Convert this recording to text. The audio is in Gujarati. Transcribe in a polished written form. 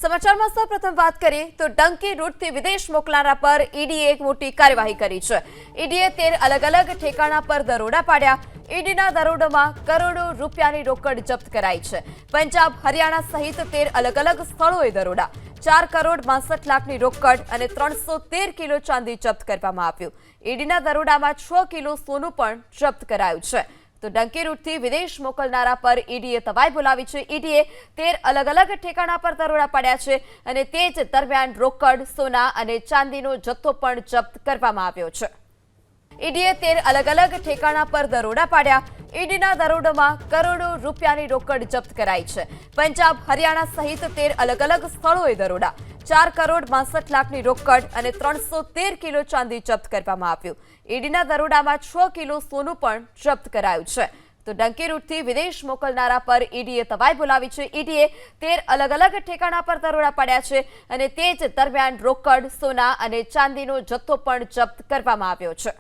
સમાચારમાં સૌપ્રથમ વાત કરીએ તો ડંકી રૂટથી વિદેશ મોકલનારા પર ઈડીએ એક મોટી કાર્યવાહી કરી છે। ઈડીએ 13 અલગ અલગ ઠેકાણા પર દરોડા પાડ્યા। ઈડીના દરોડામાં કરોડો રૂપિયાની રોકડ જપ્ત કરાઈ છે। પંજાબ, હરિયાણા સહિત 13 અલગ અલગ સ્થળોએ દરોડા, 4 કરોડ 62 લાખની રોકડ અને 313 કિલો ચાંદી જપ્ત કરવામાં આવ્યું। ઈડીના દરોડામાં 6 કિલો સોનું પણ જપ્ત કરાયું છે। તો ડંકી રૂટથી વિદેશ મોકલનારા પર ઈડીએ તવાઈ બોલાવી છે। ઈડીએ 13 અલગ અલગ ઠેકાણા પર દરોડા પાડ્યા છે અને તે જ દરમિયાન રોકડ, સોના અને ચાંદીનો જથ્થો પણ જપ્ત કરવામાં આવ્યો છે। ઈડીએ 13 અલગ અલગ ઠેકાણા પર દરોડા પાડ્યા। ઈડીના દરોડામાં કરોડો રૂપિયાની રોકડ જપ્ત કરાઈ છે। પંજાબ, હરિયાણા સહિત 13 અલગ અલગ સ્થળોએ દરોડા, 4 કરોડ 62 લાખની રોકડ અને 313 કિલો ચાંદી જપ્ત કરવામાં આવ્યું। ઈડીના દરોડામાં 6 કિલો સોનું પણ જપ્ત કરાયું છે। તો ડંકી રૂટથી વિદેશ મોકલનારા પર ઈડીએ તવાઈ બોલાવી છે। ઈડીએ 13 અલગ અલગ ઠેકાણા પર દરોડા પાડ્યા છે અને તે જ દરમિયાન રોકડ, સોના અને ચાંદીનો જથ્થો પણ જપ્ત કરવામાં આવ્યો છે।